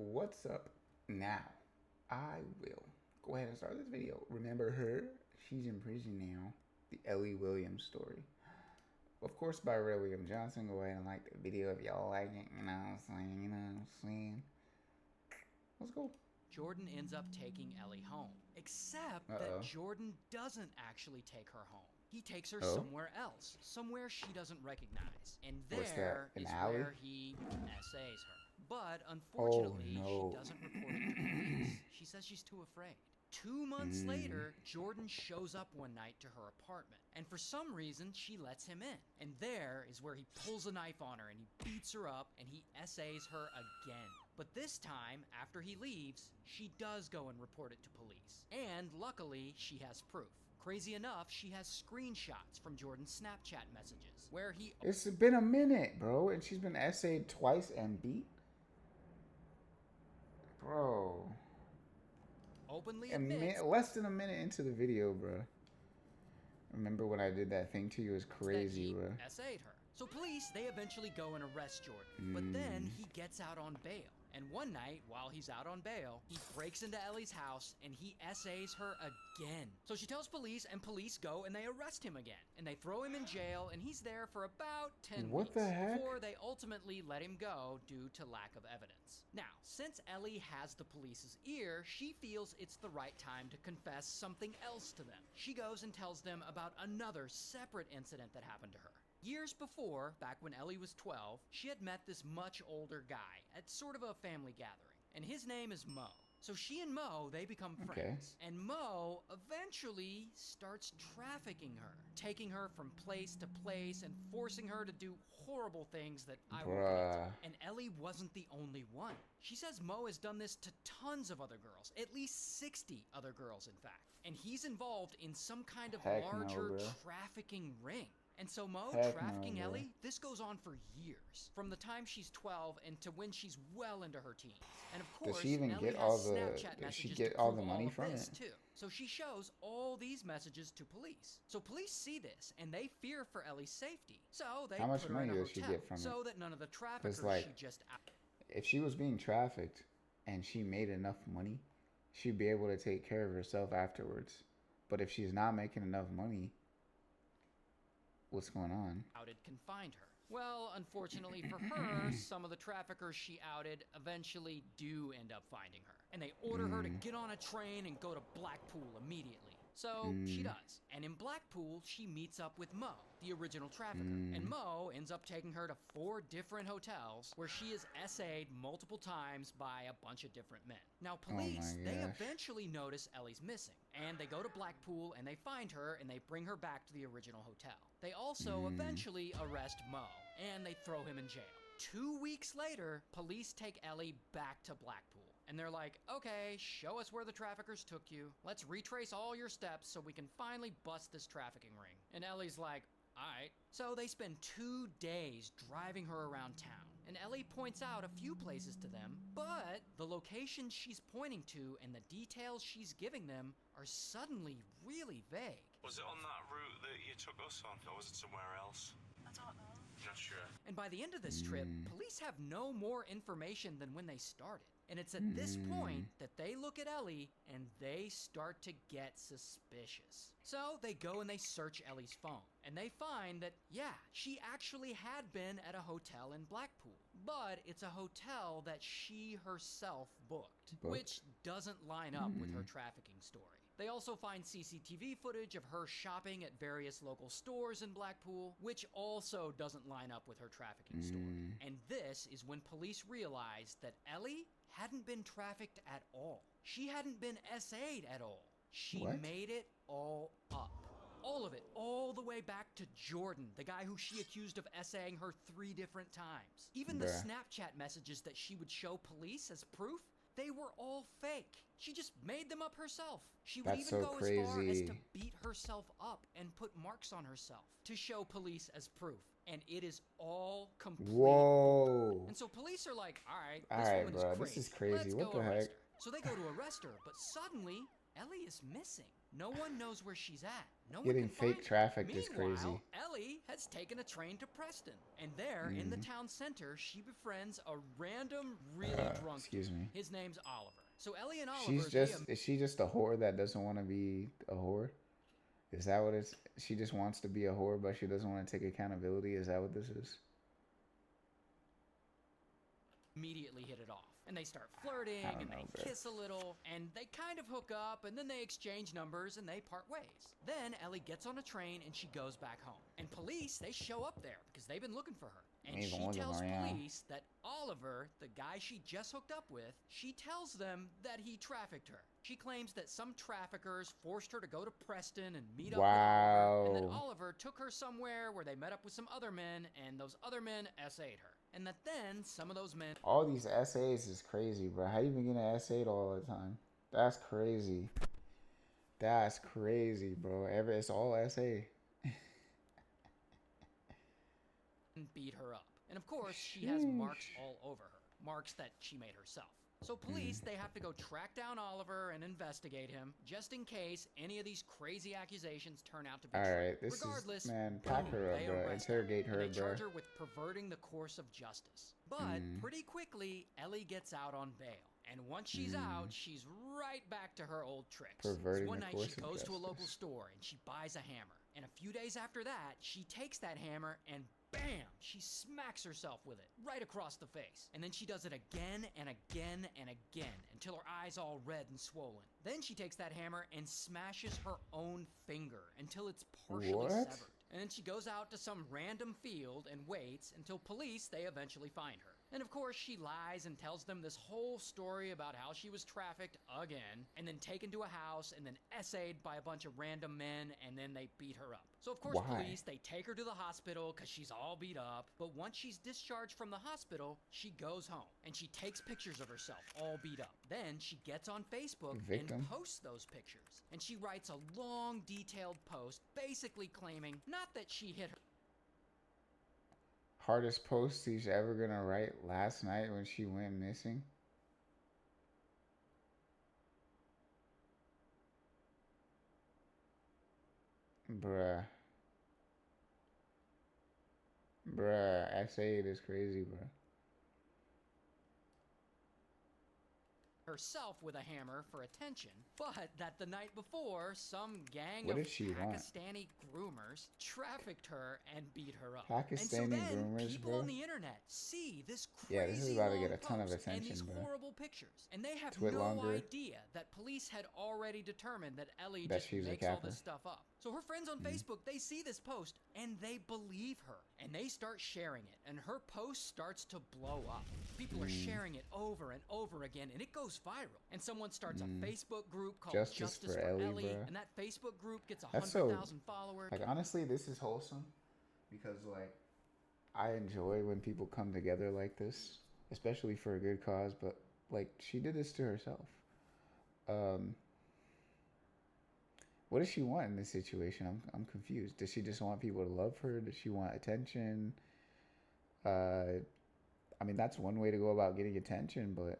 What's up now? I will go ahead and start this video. Remember her? She's in prison now. The Ellie Williams story. Of course, by Ray William Johnson. Go ahead and like the video if y'all like it. You know what I'm saying? You know what I'm saying? Let's go. Jordan ends up taking Ellie home. Except that Jordan doesn't actually take her home. He takes her somewhere else, somewhere she doesn't recognize. And there is where he essays her. But unfortunately, she doesn't report it to police. She says she's too afraid. 2 months later, Jordan shows up one night to her apartment. And for some reason, she lets him in. And there is where he pulls a knife on her and he beats her up and he essays her again. But this time, after he leaves, she does go and report it to police. And luckily, she has proof. Crazy enough, she has screenshots from Jordan's Snapchat messages where he... It's been a minute, bro, and she's been essayed twice and beat? Bro. Openly admits... Less than a minute into the video, bro. Remember when I did that thing to you? It was crazy, bro. Essayed her. So police, they eventually go and arrest Jordan. But then he gets out on bail. And one night, while he's out on bail, he breaks into Ellie's house and he essays her again. So she tells police, and police go and they arrest him again. And they throw him in jail, and he's there for about 10 weeks. What the heck? Before they ultimately let him go due to lack of evidence. Now, since Ellie has the police's ear, she feels it's the right time to confess something else to them. She goes and tells them about another separate incident that happened to her. Years before, back when Ellie was 12, she had met this much older guy at sort of a family gathering, and his name is Mo. So she and Mo, they become friends, and Mo eventually starts trafficking her, taking her from place to place and forcing her to do horrible things that I won't get into. And Ellie wasn't the only one. She says Mo has done this to tons of other girls, at least 60 other girls in fact, and he's involved in some kind of larger trafficking ring. And so Mo trafficking Ellie, this goes on for years, from the time she's 12 and to when she's well into her teens. And of course, does she even get all the money from it too. So she shows all these messages to police. So police see this and they fear for Ellie's safety. So they put her in a hotel so that none of the traffickers she just if she was being trafficked and she made enough money, she'd be able to take care of herself afterwards. But if she's not making enough money, what's going on? Outed can find her. Well, unfortunately for her, some of the traffickers she outed eventually do end up finding her. And they order her to get on a train and go to Blackpool immediately. So she does. And in Blackpool, she meets up with Mo, the original trafficker. And Mo ends up taking her to 4 different hotels where she is essayed multiple times by a bunch of different men. Now, police, they eventually notice Ellie's missing. And they go to Blackpool and they find her and they bring her back to the original hotel. They also eventually arrest Mo and they throw him in jail. 2 weeks later, police take Ellie back to Blackpool. And they're like, okay, show us where the traffickers took you. Let's retrace all your steps so we can finally bust this trafficking ring. And Ellie's like, all right. So they spend 2 days driving her around town. And Ellie points out a few places to them, but the locations she's pointing to and the details she's giving them are suddenly really vague. Was it on that route that you took us on, or was it somewhere else? I don't know. Not sure. And by the end of this trip, police have no more information than when they started. And it's at this point that they look at Ellie and they start to get suspicious. So they go and they search Ellie's phone. And they find that, yeah, she actually had been at a hotel in Blackpool. But it's a hotel that she herself booked. Which doesn't line up with her trafficking story. They also find CCTV footage of her shopping at various local stores in Blackpool, which also doesn't line up with her trafficking story. And this is when police realized that Ellie hadn't been trafficked at all. She hadn't been SA'd at all. She made it all up. All of it, all the way back to Jordan, the guy who she accused of SAing her 3 different times. Even the Snapchat messages that she would show police as proof, they were all fake. She just made them up herself. She would even go as far as to beat herself up and put marks on herself to show police as proof. And it is all complete. Whoa. And so police are like, all right, this woman is crazy. This is crazy. Let's what go the heck? arrest her. So they go to arrest her, but suddenly Ellie is missing. No one knows where she's at. No one Getting can find fake her. trafficked is crazy. Meanwhile, Ellie has taken a train to Preston, and there, in the town center, she befriends a random, really drunk Excuse dude. me. His name's Oliver. So Ellie and Oliver, Is she just a whore that doesn't want to be a whore? Is that what it's? She just wants to be a whore, but she doesn't want to take accountability. Is that what this is? immediately hit it off. And they start flirting, and they kiss a little, and they kind of hook up, and then they exchange numbers, and they part ways. Then Ellie gets on a train, and she goes back home. And police, they show up there, because they've been looking for her. And she tells police that Oliver, the guy she just hooked up with, she tells them that he trafficked her. She claims that some traffickers forced her to go to Preston and meet up with Oliver, and that Oliver took her somewhere where they met up with some other men, and those other men essayed her. And that then some of those men... All these essays is crazy, bro. How you been getting essayed all the time? That's crazy. That's crazy, bro. It's all essay. beat her up. And of course, she has marks all over her. Marks that she made herself. So police, they have to go track down Oliver and investigate him, just in case any of these crazy accusations turn out to be true. Alright, this Regardless, is, man, pack her up, bro. Interrogate her, they bro. charge her with perverting the course of justice. But pretty quickly, Ellie gets out on bail. And once she's out, she's right back to her old tricks. Perverting One the night course she of goes to a justice. local store and she buys a hammer. And a few days after that, she takes that hammer and bam! She smacks herself with it right across the face. And then she does it again and again and again until her eyes all red and swollen. Then she takes that hammer and smashes her own finger until it's partially severed. And then she goes out to some random field and waits until police, they eventually find her. And of course, she lies and tells them this whole story about how she was trafficked again, and then taken to a house, and then essayed by a bunch of random men, and then they beat her up. So of course, police, they take her to the hospital because she's all beat up. But once she's discharged from the hospital, she goes home, and she takes pictures of herself all beat up. Then she gets on Facebook and posts those pictures. And she writes a long, detailed post, basically claiming not that she hit her. Hardest post she's ever gonna write last night when she went missing. Bruh. Essay is crazy, bruh. Herself with a hammer for attention, but that the night before, some gang What of did she want? Pakistani groomers trafficked her and beat her up. Pakistani and so then groomers, people bro? on the internet see this crazy Yeah, this is about to get long a ton of post and attention, these bro. horrible pictures, and they have Twit no longer. idea that police had already determined that Ellie That just she's a makes all capper. this stuff up. So her friends on Facebook, they see this post and they believe her, and they start sharing it, and her post starts to blow up. People are sharing it over and over again, and it goes viral. And someone starts a Facebook group called Justice for Ellie, bro. and that Facebook group gets That's 100,000 followers. Like, honestly, this is wholesome because, like, I enjoy when people come together like this, especially for a good cause. But, like, she did this to herself. What does she want in this situation? I'm confused. Does she just want people to love her? Does she want attention? I mean, that's one way to go about getting attention, but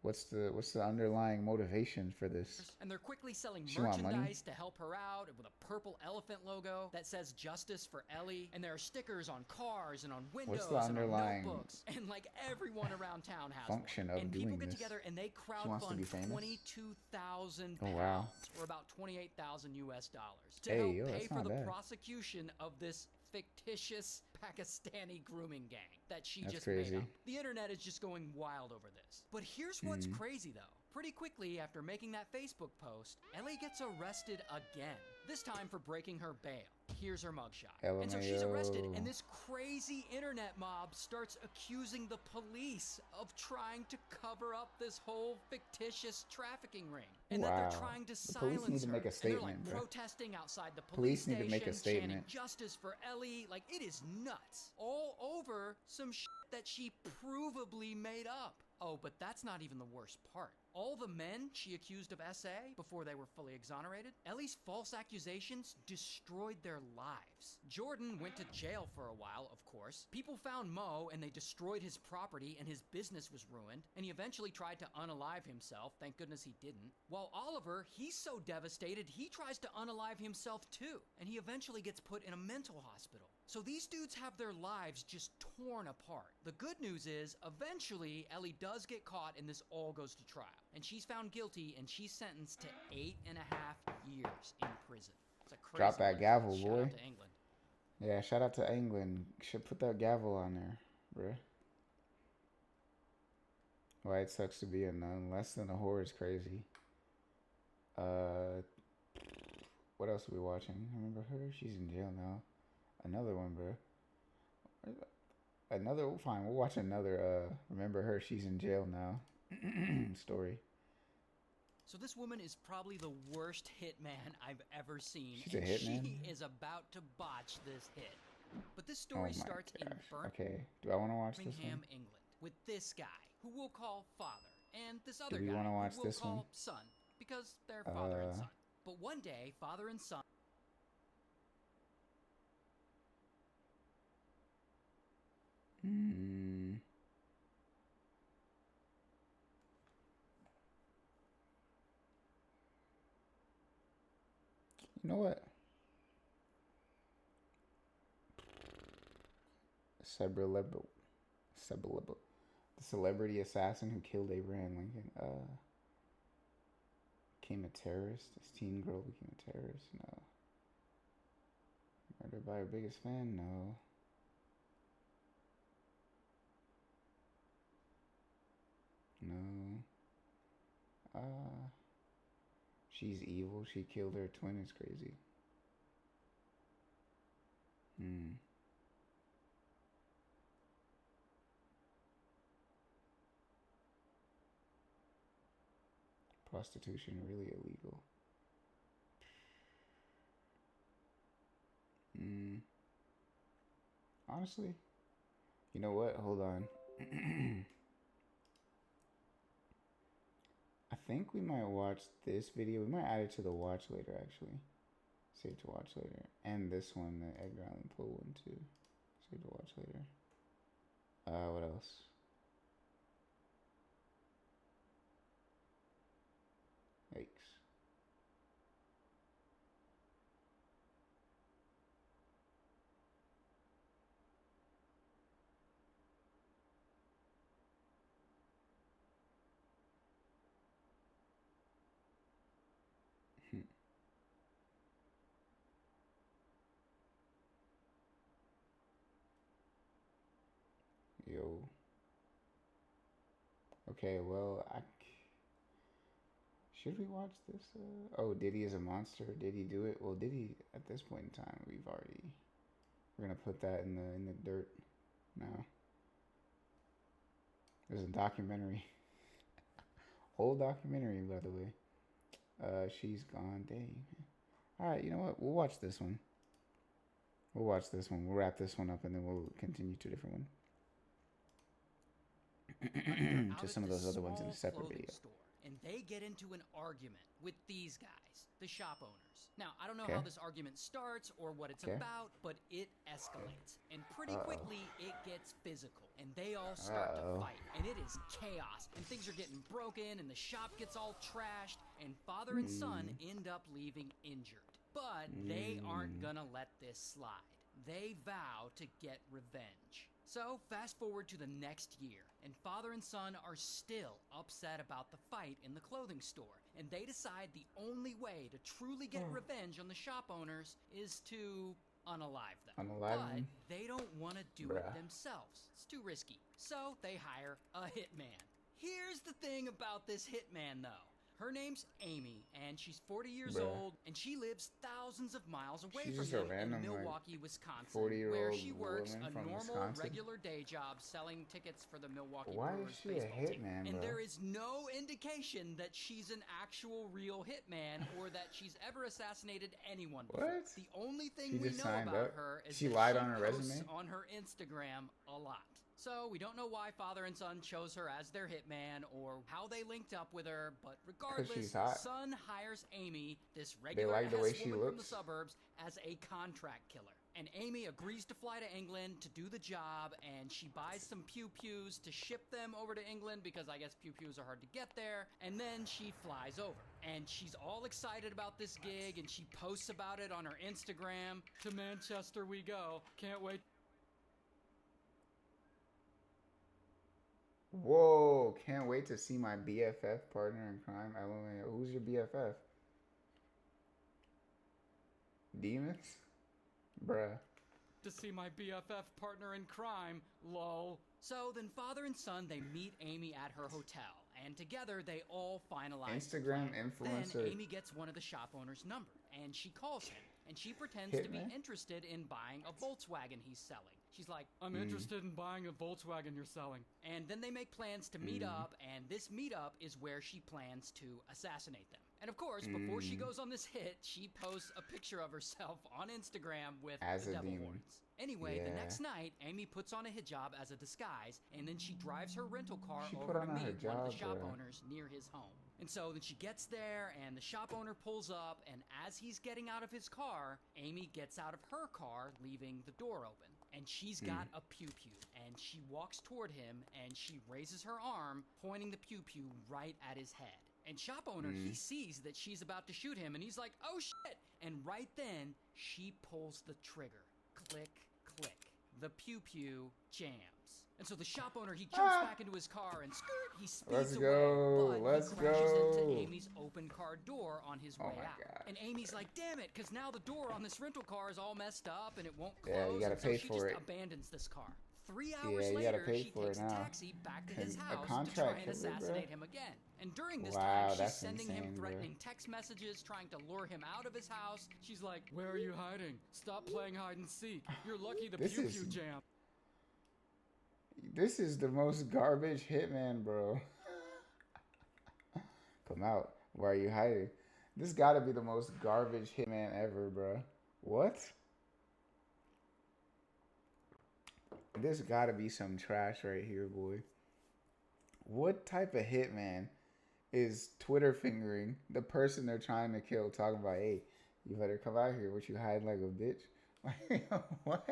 what's the underlying motivation for this? And they're quickly selling She want money? merchandise to help her out with a purple elephant logo that says Justice for Ellie. And there are stickers on cars and on windows What's the underlying and on notebooks. And like everyone around town has function one. of And doing people get this? together and they She wants to be crowdfund famous? 22,000 Oh, pounds, wow. or about 28,000 US dollars, to Hey, help yo, pay that's for not the bad. prosecution of this fictitious Pakistani grooming gang that she That's just crazy. made up. The internet is just going wild over this. But here's what's crazy though. Pretty quickly after making that Facebook post, Ellie gets arrested again. This time for breaking her bail. Here's her mugshot. And so she's arrested, and this crazy internet mob starts accusing the police of trying to cover up this whole fictitious trafficking ring. And that they're trying to The silence police need to her. make a And they're statement, like bro. protesting outside the Police police need to make a station, chanting statement. Justice for Ellie. Like, it is nuts. All over some shit that she provably made up. Oh, but that's not even the worst part. All the men she accused of SA before they were fully exonerated, Ellie's false accusations destroyed their lives. Jordan went to jail for a while, of course. People found Mo and they destroyed his property and his business was ruined, and he eventually tried to unalive himself. Thank goodness he didn't. While Oliver, he's so devastated, he tries to unalive himself too, and he eventually gets put in a mental hospital. So these dudes have their lives just torn apart. The good news is, eventually, Ellie does get caught and this all goes to trial. And she's found guilty and she's sentenced to 8.5 years in prison. It's a crazy Drop that one. gavel, Shout boy. out to England. Yeah, shout out to England. Should put that gavel on there, bruh. Why it sucks to be a nun. Less than a whore is crazy. What else are we watching? Remember her? She's in jail now. Another one, bro. Fine, we'll watch another, Remember her? She's in jail now. Story. So this woman is probably the worst hitman I've ever seen. She's a hitman? She is about to botch this hit. But this story starts in Okay, do I want to watch this Birmingham, one? England, with this guy, who we'll call father, and this other we guy, wanna watch who we'll this one? call son, because they're father and son. But one day, father and son... You know what? The celebrity assassin who killed Abraham Lincoln became a terrorist. This teen girl became a terrorist. No. Murdered by her biggest fan? No. No. She's evil. She killed her twin. It's crazy. Prostitution really illegal. Honestly, you know what? Hold on. I think we might watch this video. We might add it to the watch later, actually. Save to watch later. And this one, the Edgar Allan Poe one, too. Save to watch later. What else? Yikes. Yo. Okay, well, should we watch this? Oh, Diddy is a monster. Did he do it? Well, Diddy, at this point in time, we're gonna put that in the dirt now. There's a documentary. Whole documentary, by the way. She's gone. Dang. Alright, you know what? We'll watch this one. We'll wrap this one up and then we'll continue to a different one. To some of those other ones in a separate video. And they get into an argument with these guys, the shop owners. Now, I don't know how this argument starts or what it's about, but it escalates. And pretty quickly, it gets physical. And they all start to fight. And it is chaos. And things are getting broken, and the shop gets all trashed. And father and son end up leaving injured. But they aren't gonna let this slide. They vow to get revenge. So, fast forward to the next year, and father and son are still upset about the fight in the clothing store, and they decide the only way to truly get revenge on the shop owners is to unalive them. But they don't want to do it themselves. It's too risky. So, they hire a hitman. Here's the thing about this hitman, though. Her name's Aimee, and she's 40 years old, and she lives thousands of miles away from them in Milwaukee, Wisconsin, where she works a normal, regular day job selling tickets for the Milwaukee Brewers baseball team. And there is no indication that she's an actual real hitman or that she's ever assassinated anyone before. The only thing we know about her is she that lied she on her posts resume on her Instagram a lot. So we don't know why father and son chose her as their hitman or how they linked up with her, but regardless, she's hot. son hires Aimee, this regular like the way ass she woman from the looks. suburbs, as a contract killer. And Aimee agrees to fly to England to do the job, and she buys some pew-pews to ship them over to England because I guess pew-pews are hard to get there, and then she flies over. And she's all excited about this gig, and she posts about it on her Instagram. To Manchester we go. Can't wait. Whoa, can't wait to see my BFF partner in crime. LMAO. Who's your BFF? Demons? Bruh. To see my BFF partner in crime, lol. So then father and son, they meet Aimee at her hotel, and together they all finalize Instagram the plan. influencer. Then Aimee gets one of the shop owner's number, and she calls him, and she pretends to be Hitman? interested in buying a Volkswagen he's selling. She's like, I'm interested in buying a Volkswagen you're selling. And then they make plans to meet up, and this meetup is where she plans to assassinate them. And of course, before she goes on this hit, she posts a picture of herself on Instagram with As the a devil demon. horns. Anyway, the Yeah. next night, Aimee puts on a hijab as a disguise, and then she drives her rental car She over put to on a meet one of the hijab, shop bruh. owners near his home. And so then she gets there, and the shop owner pulls up, and as he's getting out of his car, Aimee gets out of her car, leaving the door open. And she's got a pew-pew, and she walks toward him, and she raises her arm, pointing the pew-pew right at his head. And shop owner, he sees that she's about to shoot him, and he's like, oh shit! And right then, she pulls the trigger. Click, click. The pew-pew jams. And so the shop owner, he jumps back into his car and skirt, he speeds Let's away. go, But let's he crashes go. into Amy's open car door on his way my out. God. And Amy's like, damn it, because now the door on this rental car is all messed up and it won't close. Yeah, you gotta and so pay she for just it. abandons this car. 3 hours Yeah, you gotta later, pay she for takes it a now. taxi back to his A house to contract try and killer, assassinate bruh. him again. And during this Wow, time, she's that's sending him insane, bruh. threatening text messages, trying to lure him out of his house. She's like, where are you hiding? Stop playing hide and seek. You're lucky the This pew-pew is- jam. This is the most garbage hitman, bro. Come out. Why are you hiding? This gotta be the most garbage hitman ever, bro. What? This gotta be some trash right here, boy. What type of hitman is Twitter fingering the person they're trying to kill, talking about, hey, you better come out here. What, you hide like a bitch? Like, what?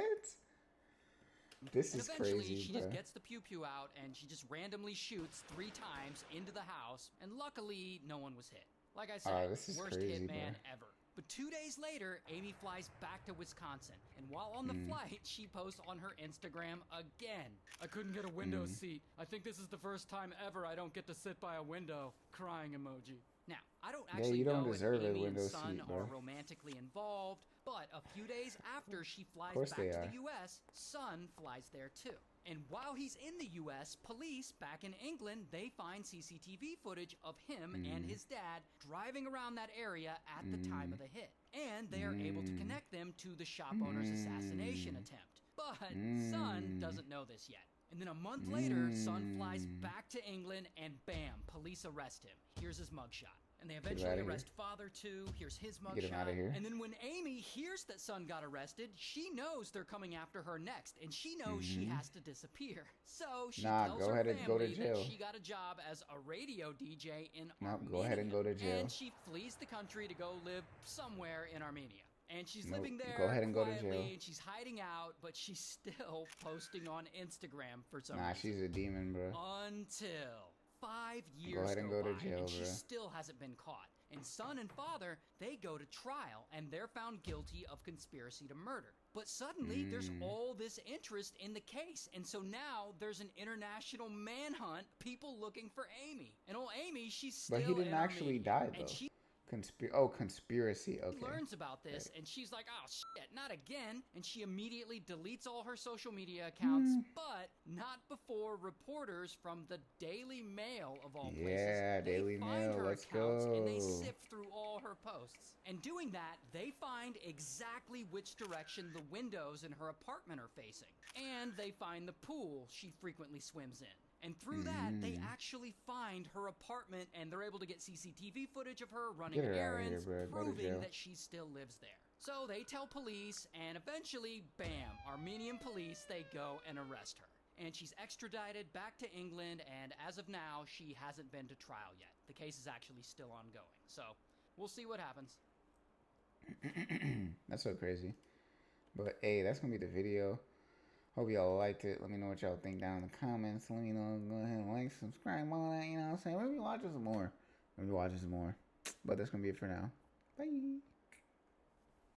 This And is eventually, crazy, she bro. just gets the pew-pew out, and she just randomly shoots 3 times into the house, and luckily, no one was hit. Like I said, this is worst crazy, hitman bro. ever. But 2 days later, Aimee flies back to Wisconsin, and while on the flight, she posts on her Instagram again. I couldn't get a window seat. I think this is the first time ever I don't get to sit by a window. Crying emoji. Now, I don't actually you don't know deserve if a Aimee and window son seat, bro. are romantically involved, but a few days after she flies course back they to are. the U.S., son flies there too. And while he's in the U.S., police back in England, they find CCTV footage of him and his dad driving around that area at the time of the hit. And they are able to connect them to the shop owner's assassination attempt. But son doesn't know this yet. And then a month later, son flies back to England and bam, police arrest him. Here's his mugshot. And they eventually outta here. arrest father too. Here's his mugshot. Get him outta here. And then when Aimee hears that son got arrested, she knows they're coming after her next, and she knows she has to disappear. So she Nah, tells go her ahead and go to family jail. that she got a job as a radio DJ in No, Armenia. go ahead and go to jail. And she flees the country to go live somewhere in Armenia. And she's Nope, living there go ahead and go to quietly, jail. and she's hiding out, but she's still posting on Instagram for some Nah, reason. she's a demon, bro. Until 5 years ahead and go go to by, jail, and she bro. still hasn't been caught. And son and father, they go to trial, and they're found guilty of conspiracy to murder. But suddenly, there's all this interest in the case, and so now there's an international manhunt, people looking for Aimee. And old Aimee, she's still But he didn't in actually Armenia, die, though. and she Conspiracy. Okay. learns about this, and she's like, oh shit, not again. And she immediately deletes all her social media accounts, but not before reporters from the Daily Mail, of all places, Yeah, they Daily find Mail, her let's accounts and they go. sift through all her posts. And doing that, they find exactly which direction the windows in her apartment are facing. And they find the pool she frequently swims in. And through that, they actually find her apartment, and they're able to get CCTV footage of her running Get her outta here, errands, bro. Go to proving jail. that she still lives there. So they tell police, and eventually, bam, Armenian police, they go and arrest her. and she's extradited back to England, and as of now, she hasn't been to trial yet. The case is actually still ongoing, so we'll see what happens. That's so crazy. But hey, that's gonna be the video. Hope y'all liked it. Let me know what y'all think down in the comments. Let me know. Go ahead and like, subscribe, all that. You know what I'm saying? Maybe watch some more. But that's gonna be it for now. Bye.